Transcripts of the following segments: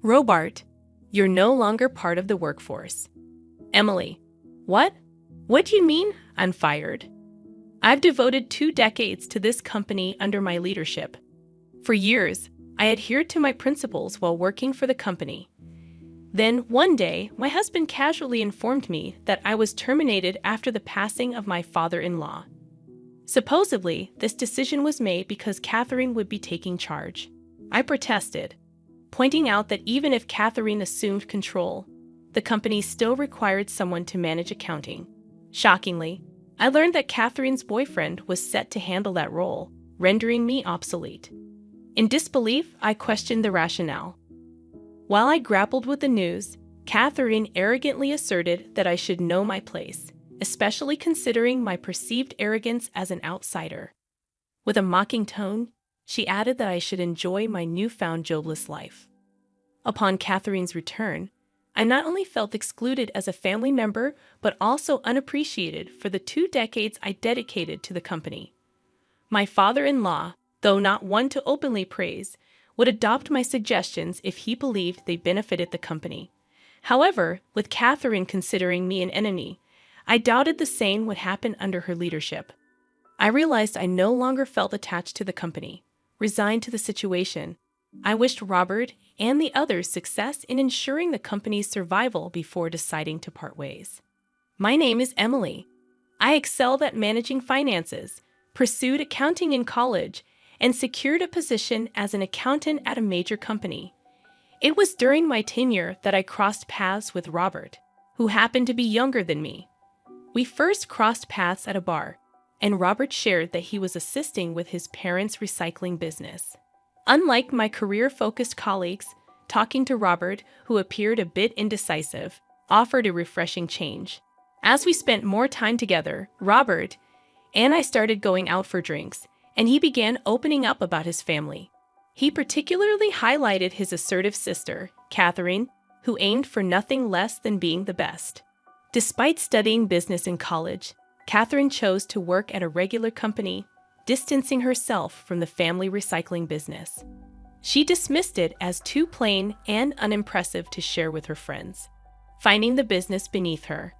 Robart, you're no longer part of the workforce. Emily, what? What do you mean I'm fired? I've devoted 2 decades to this company under my leadership. For years, I adhered to my principles while working for the company. Then, one day, my husband casually informed me that I was terminated after the passing of my father-in-law. Supposedly, this decision was made because Catherine would be taking charge. I protested, pointing out that even if Catherine assumed control, the company still required someone to manage accounting. Shockingly, I learned that Catherine's boyfriend was set to handle that role, rendering me obsolete. In disbelief, I questioned the rationale. While I grappled with the news, Catherine arrogantly asserted that I should know my place, especially considering my perceived arrogance as an outsider. With a mocking tone, she added that I should enjoy my newfound jobless life. Upon Catherine's return, I not only felt excluded as a family member, but also unappreciated for the 2 decades I dedicated to the company. My father-in-law, though not one to openly praise, would adopt my suggestions if he believed they benefited the company. However, with Catherine considering me an enemy, I doubted the same would happen under her leadership. I realized I no longer felt attached to the company. Resigned to the situation, I wished Robert and the others success in ensuring the company's survival before deciding to part ways. My name is Emily. I excelled at managing finances, pursued accounting in college, and secured a position as an accountant at a major company. It was during my tenure that I crossed paths with Robert, who happened to be younger than me. We first crossed paths at a bar, and Robert shared that he was assisting with his parents' recycling business. Unlike my career-focused colleagues, talking to Robert, who appeared a bit indecisive, offered a refreshing change. As we spent more time together, Robert and I started going out for drinks, and he began opening up about his family. He particularly highlighted his assertive sister, Catherine, who aimed for nothing less than being the best. Despite studying business in college, Catherine chose to work at a regular company, distancing herself from the family recycling business. She dismissed it as too plain and unimpressive to share with her friends, finding the business beneath her.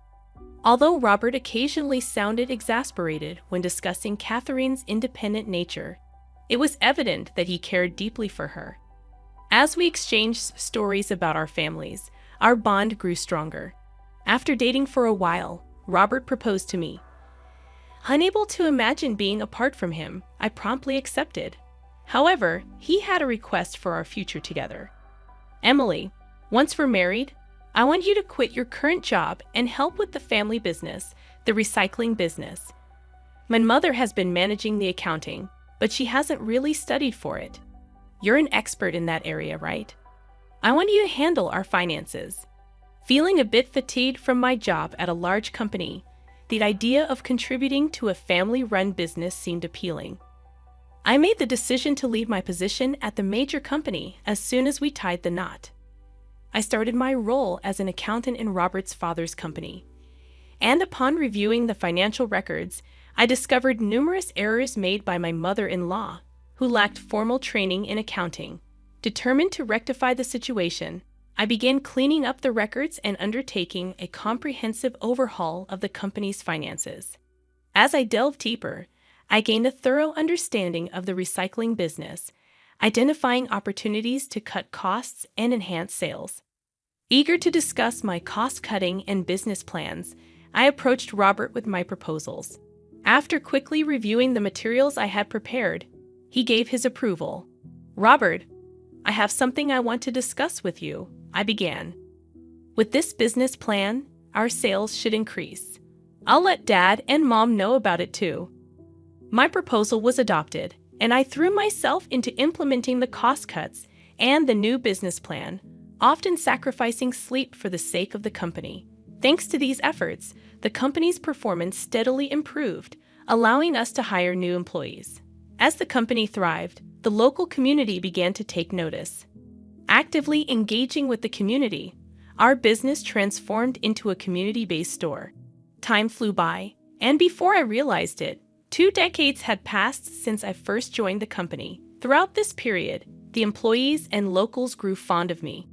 Although Robert occasionally sounded exasperated when discussing Catherine's independent nature, it was evident that he cared deeply for her. As we exchanged stories about our families, our bond grew stronger. After dating for a while, Robert proposed to me. Unable to imagine being apart from him, I promptly accepted. However, he had a request for our future together. Emily, once we're married, I want you to quit your current job and help with the family business, the recycling business. My mother has been managing the accounting, but she hasn't really studied for it. You're an expert in that area, right? I want you to handle our finances. Feeling a bit fatigued from my job at a large company, the idea of contributing to a family-run business seemed appealing. I made the decision to leave my position at the major company as soon as we tied the knot. I started my role as an accountant in Robert's father's company. And upon reviewing the financial records, I discovered numerous errors made by my mother-in-law, who lacked formal training in accounting. Determined to rectify the situation, I began cleaning up the records and undertaking a comprehensive overhaul of the company's finances. As I delved deeper, I gained a thorough understanding of the recycling business, identifying opportunities to cut costs and enhance sales. Eager to discuss my cost-cutting and business plans, I approached Robert with my proposals. After quickly reviewing the materials I had prepared, he gave his approval. Robert, I have something I want to discuss with you, I began. With this business plan, our sales should increase. I'll let Dad and Mom know about it too. My proposal was adopted, and I threw myself into implementing the cost cuts and the new business plan, often sacrificing sleep for the sake of the company. Thanks to these efforts, the company's performance steadily improved, allowing us to hire new employees. As the company thrived, the local community began to take notice. Actively engaging with the community, our business transformed into a community-based store. Time flew by, and before I realized it, 2 decades had passed since I first joined the company. Throughout this period, the employees and locals grew fond of me.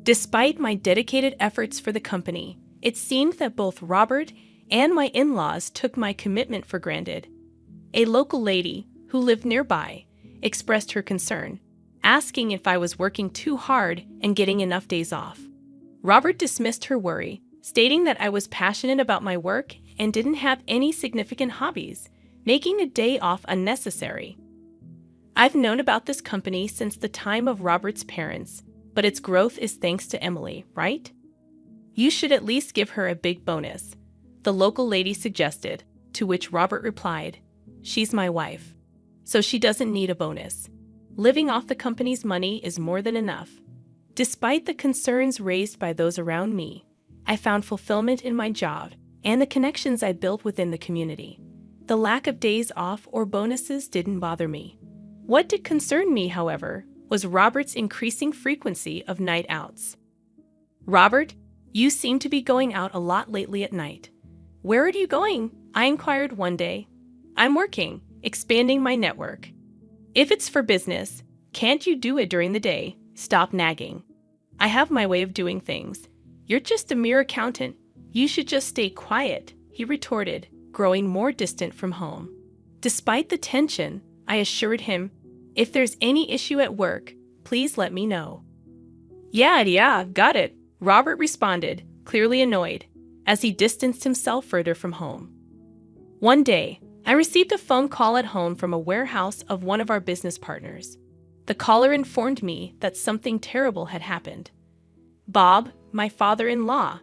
Despite my dedicated efforts for the company, it seemed that both Robert and my in-laws took my commitment for granted. A local lady, who lived nearby, expressed her concern, asking if I was working too hard and getting enough days off. Robert dismissed her worry, stating that I was passionate about my work and didn't have any significant hobbies, making a day off unnecessary. I've known about this company since the time of Robert's parents, but its growth is thanks to Emily, right? You should at least give her a big bonus, the local lady suggested, to which Robert replied, "She's my wife, so she doesn't need a bonus. Living off the company's money is more than enough." Despite the concerns raised by those around me, I found fulfillment in my job and the connections I built within the community. The lack of days off or bonuses didn't bother me. What did concern me, however, was Robert's increasing frequency of night outs. "Robert, you seem to be going out a lot lately at night. Where are you going?" I inquired one day. "I'm working, expanding my network." "If it's for business, can't you do it during the day? Stop nagging. I have my way of doing things. You're just a mere accountant. You should just stay quiet," he retorted, growing more distant from home. Despite the tension, I assured him, "If there's any issue at work, please let me know." Yeah, got it," Robert responded, clearly annoyed, as he distanced himself further from home. One day, I received a phone call at home from a warehouse of one of our business partners. The caller informed me that something terrible had happened. Bob, my father-in-law,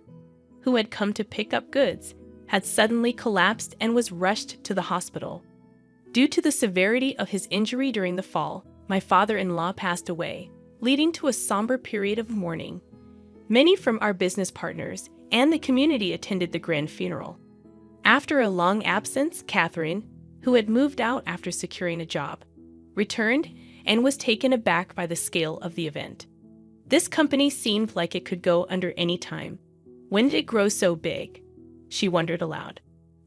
who had come to pick up goods, had suddenly collapsed and was rushed to the hospital. Due to the severity of his injury during the fall, my father-in-law passed away, leading to a somber period of mourning. Many from our business partners and the community attended the grand funeral. After a long absence, Catherine, who had moved out after securing a job, returned and was taken aback by the scale of the event. This company seemed like it could go under any time. When did it grow so big? She wondered aloud.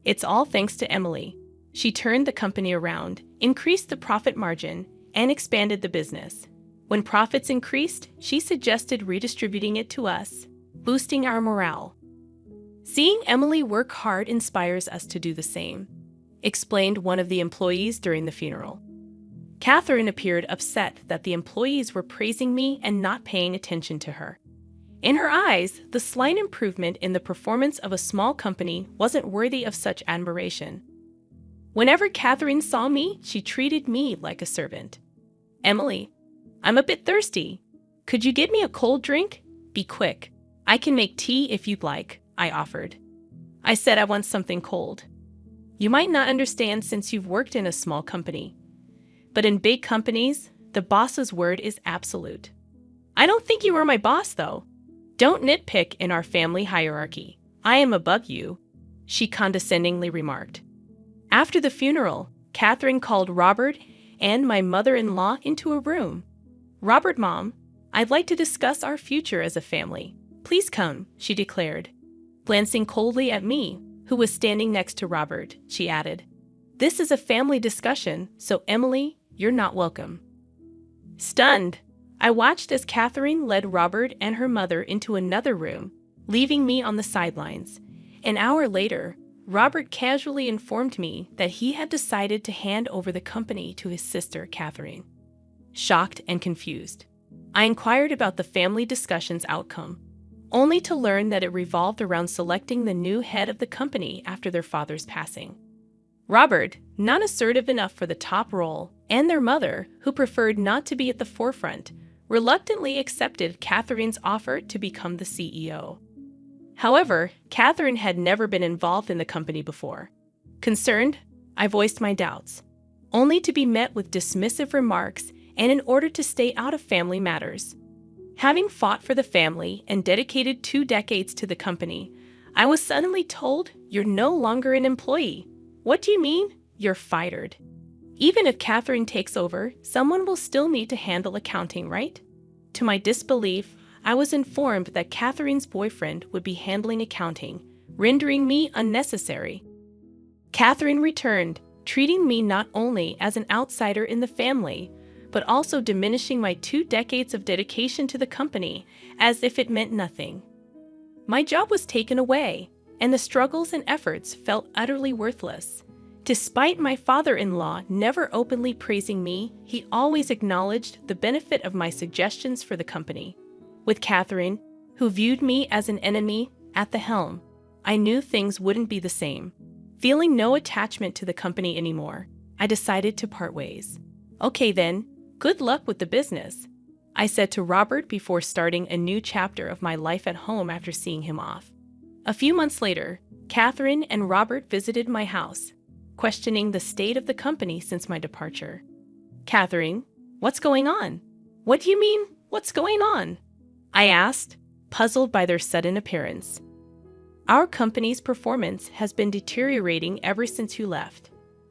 It's all thanks to Emily. She turned the company around, increased the profit margin, and expanded the business. When profits increased, she suggested redistributing it to us, boosting our morale. "Seeing Emily work hard inspires us to do the same," explained one of the employees during the funeral. Catherine appeared upset that the employees were praising me and not paying attention to her. In her eyes, the slight improvement in the performance of a small company wasn't worthy of such admiration. Whenever Catherine saw me, she treated me like a servant. "Emily, I'm a bit thirsty. Could you get me a cold drink? Be quick. I can make tea if you'd like," I offered. "I said I want something cold." "You might not understand since you've worked in a small company. But in big companies, the boss's word is absolute." "I don't think you are my boss, though. Don't nitpick in our family hierarchy. I am above you," she condescendingly remarked. After the funeral, Catherine called Robert and my mother-in-law into a room. "Robert, Mom, I'd like to discuss our future as a family. Please come," she declared. Glancing coldly at me, who was standing next to Robert, she added, "This is a family discussion, so Emily, you're not welcome." Stunned, I watched as Catherine led Robert and her mother into another room, leaving me on the sidelines. An hour later, Robert casually informed me that he had decided to hand over the company to his sister, Catherine. Shocked and confused, I inquired about the family discussion's outcome, only to learn that it revolved around selecting the new head of the company after their father's passing. Robert, not assertive enough for the top role, and their mother, who preferred not to be at the forefront, reluctantly accepted Catherine's offer to become the CEO. However, Catherine had never been involved in the company before. Concerned, I voiced my doubts, only to be met with dismissive remarks and in order to stay out of family matters. Having fought for the family and dedicated 2 decades to the company, I was suddenly told, "You're no longer an employee." "What do you mean?" "You're fired. Even if Catherine takes over, someone will still need to handle accounting, right?" To my disbelief, I was informed that Catherine's boyfriend would be handling accounting, rendering me unnecessary. Catherine returned, treating me not only as an outsider in the family, but also diminishing my 2 decades of dedication to the company as if it meant nothing. My job was taken away, and the struggles and efforts felt utterly worthless. Despite my father-in-law never openly praising me, he always acknowledged the benefit of my suggestions for the company. With Catherine, who viewed me as an enemy, at the helm, I knew things wouldn't be the same. Feeling no attachment to the company anymore, I decided to part ways. "Okay then, good luck with the business," I said to Robert before starting a new chapter of my life at home after seeing him off. A few months later, Catherine and Robert visited my house, questioning the state of the company since my departure. "Catherine, what's going on?" "What do you mean, what's going on?" I asked, puzzled by their sudden appearance. "Our company's performance has been deteriorating ever since you left."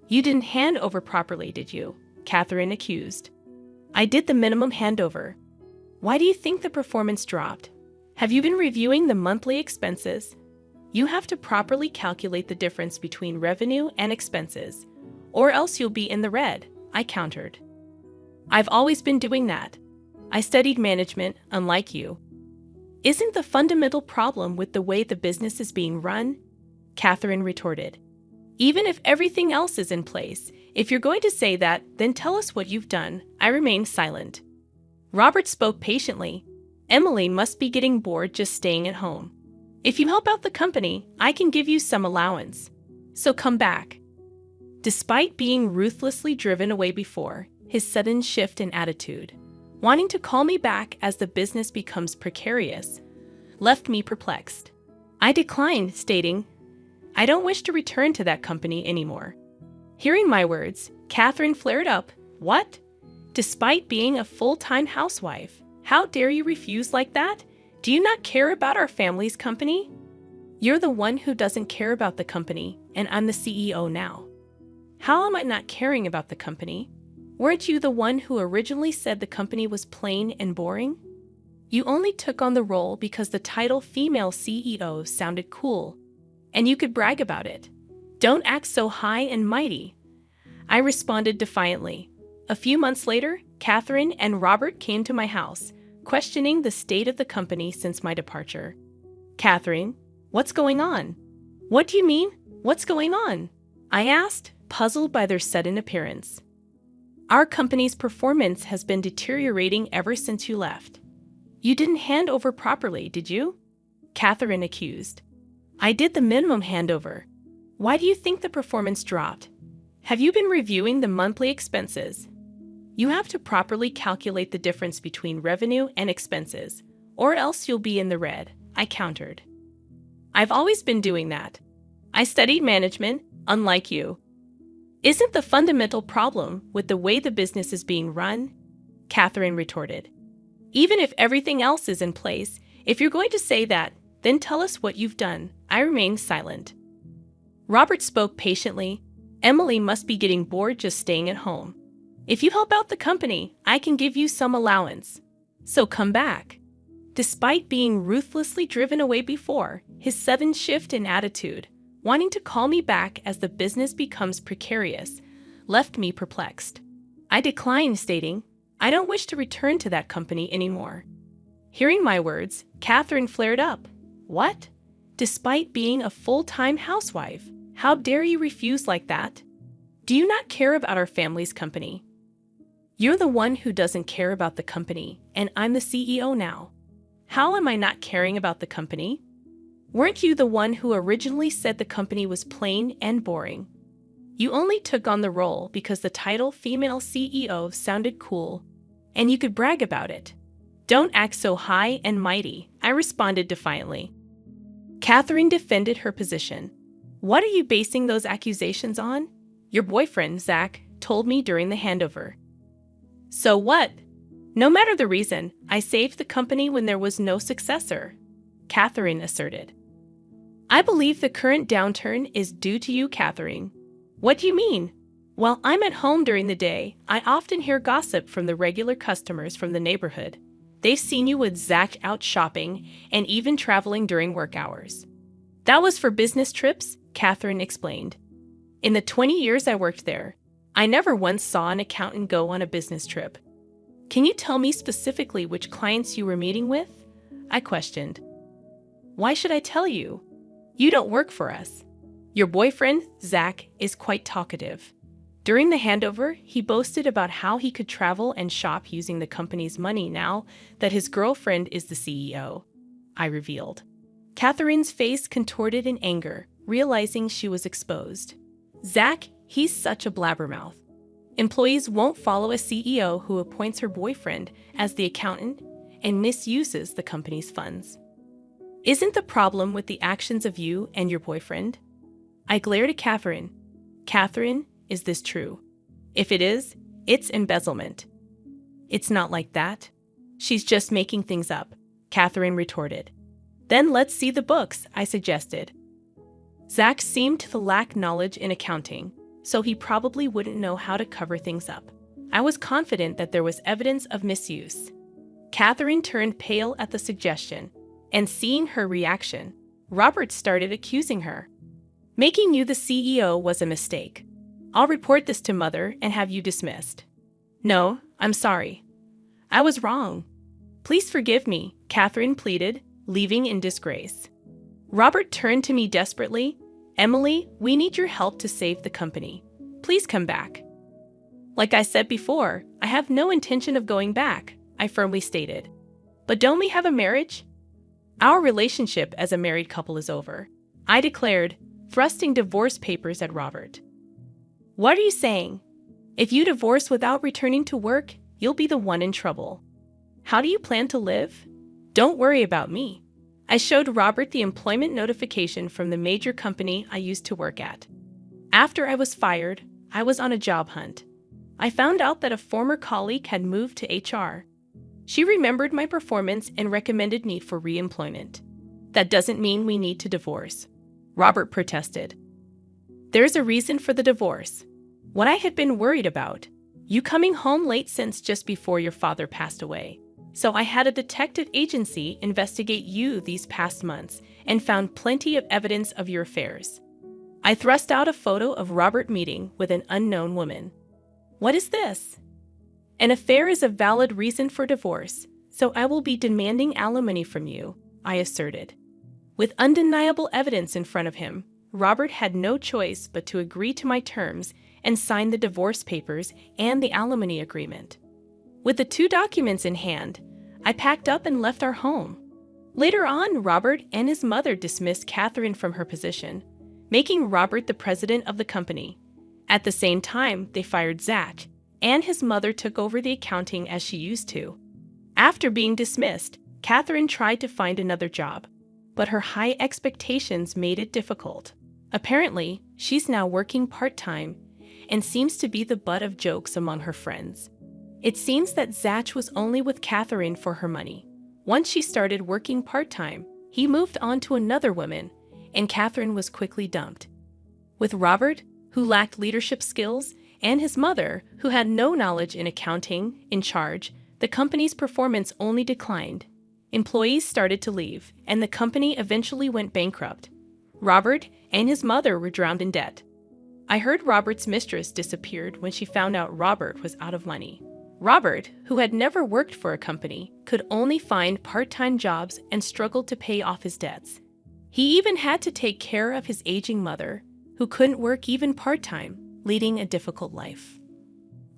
"You didn't hand over properly, did you?" Catherine accused. "I did the minimum handover." "Why do you think the performance dropped?" "Have you been reviewing the monthly expenses?" "You have to properly calculate the difference between revenue and expenses, or else you'll be in the red," I countered. "I've always been doing that. I studied management, unlike you." "Isn't the fundamental problem with the way the business is being run?" Catherine retorted. "Even if everything else is in place, if you're going to say that, then tell us what you've done." I remained silent. Robert spoke patiently. "Emily must be getting bored just staying at home. If you help out the company, I can give you some allowance. So come back." Despite being ruthlessly driven away before, his sudden shift in attitude, wanting to call me back as the business becomes precarious, left me perplexed. I declined, stating, "I don't wish to return to that company anymore." Hearing my words, Catherine flared up. "What? Despite being a full-time housewife, how dare you refuse like that? Do you not care about our family's company?" "You're the one who doesn't care about the company, and I'm the CEO now." "How am I not caring about the company? Weren't you the one who originally said the company was plain and boring? You only took on the role because the title female CEO sounded cool, and you could brag about it. Don't act so high and mighty," I responded defiantly. A few months later, Catherine and Robert came to my house, questioning the state of the company since my departure. "Catherine, what's going on?" "What do you mean, what's going on?" I asked, puzzled by their sudden appearance. "Our company's performance has been deteriorating ever since you left." "You didn't hand over properly, did you?" Catherine accused. "I did the minimum handover." "Why do you think the performance dropped?" "Have you been reviewing the monthly expenses?" "You have to properly calculate the difference between revenue and expenses, or else you'll be in the red," I countered. "I've always been doing that. I studied management, unlike you." "Isn't the fundamental problem with the way the business is being run?" Catherine retorted. "Even if everything else is in place, if you're going to say that, then tell us what you've done." I remained silent. Robert spoke patiently. "Emily must be getting bored just staying at home. If you help out the company, I can give you some allowance. So come back." Despite being ruthlessly driven away before, his sudden shift in attitude, wanting to call me back as the business becomes precarious, left me perplexed. I declined, stating, "I don't wish to return to that company anymore." Hearing my words, Catherine flared up. "What? Despite being a full-time housewife, how dare you refuse like that? Do you not care about our family's company?" "You're the one who doesn't care about the company, and I'm the CEO now." "How am I not caring about the company? Weren't you the one who originally said the company was plain and boring? You only took on the role because the title female CEO sounded cool, and you could brag about it. Don't act so high and mighty," I responded defiantly. Catherine defended her position. "What are you basing those accusations on?" "Your boyfriend, Zach, told me during the handover." "So what? No matter the reason, I saved the company when there was no successor," Catherine asserted. "I believe the current downturn is due to you, Catherine." "What do you mean?" "While I'm at home during the day, I often hear gossip from the regular customers from the neighborhood. They've seen you with Zach out shopping and even traveling during work hours." "That was for business trips," Catherine explained. "In the 20 years I worked there, I never once saw an accountant go on a business trip." Can you tell me specifically which clients you were meeting with? I questioned. Why should I tell you? You don't work for us. Your boyfriend, Zach, is quite talkative. During the handover, he boasted about how he could travel and shop using the company's money now that his girlfriend is the CEO. I revealed. Catherine's face contorted in anger, realizing she was exposed. Zach, he's such a blabbermouth. Employees won't follow a CEO who appoints her boyfriend as the accountant and misuses the company's funds. Isn't the problem with the actions of you and your boyfriend? I glared at Catherine. Catherine, is this true? If it is, it's embezzlement. It's not like that. She's just making things up, Catherine retorted. Then let's see the books, I suggested. Zach seemed to lack knowledge in accounting, so he probably wouldn't know how to cover things up. I was confident that there was evidence of misuse. Catherine turned pale at the suggestion, and seeing her reaction, Robert started accusing her. Making you the CEO was a mistake. I'll report this to Mother and have you dismissed. No, I'm sorry. I was wrong. Please forgive me, Catherine pleaded, leaving in disgrace. Robert turned to me desperately. Emily, we need your help to save the company. Please come back. Like I said before, I have no intention of going back, I firmly stated. But don't we have a marriage? Our relationship as a married couple is over, I declared, thrusting divorce papers at Robert. What are you saying? If you divorce without returning to work, you'll be the one in trouble. How do you plan to live? Don't worry about me. I showed Robert the employment notification from the major company I used to work at. After I was fired, I was on a job hunt. I found out that a former colleague had moved to HR. She remembered my performance and recommended me for re-employment. That doesn't mean we need to divorce, Robert protested. There's a reason for the divorce. What I had been worried about. You coming home late since just before your father passed away. So I had a detective agency investigate you these past months and found plenty of evidence of your affairs. I thrust out a photo of Robert meeting with an unknown woman. What is this? An affair is a valid reason for divorce, so I will be demanding alimony from you, I asserted. With undeniable evidence in front of him, Robert had no choice but to agree to my terms and sign the divorce papers and the alimony agreement. With the two documents in hand, I packed up and left our home. Later on, Robert and his mother dismissed Catherine from her position, making Robert the president of the company. At the same time, they fired Zach, and his mother took over the accounting as she used to. After being dismissed, Catherine tried to find another job, but her high expectations made it difficult. Apparently, she's now working part-time and seems to be the butt of jokes among her friends. It seems that Zach was only with Catherine for her money. Once she started working part-time, he moved on to another woman, and Catherine was quickly dumped. With Robert, who lacked leadership skills, and his mother, who had no knowledge in accounting, in charge, the company's performance only declined. Employees started to leave, and the company eventually went bankrupt. Robert and his mother were drowned in debt. I heard Robert's mistress disappeared when she found out Robert was out of money. Robert, who had never worked for a company, could only find part-time jobs and struggled to pay off his debts. He even had to take care of his aging mother, who couldn't work even part-time, leading a difficult life.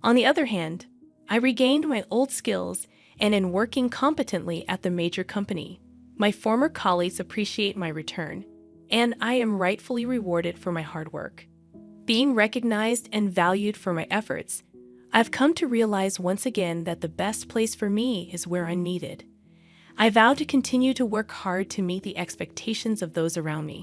On the other hand, I regained my old skills and in working competently at the major company. My former colleagues appreciate my return, and I am rightfully rewarded for my hard work. Being recognized and valued for my efforts, I've come to realize once again that the best place for me is where I'm needed. I vow to continue to work hard to meet the expectations of those around me.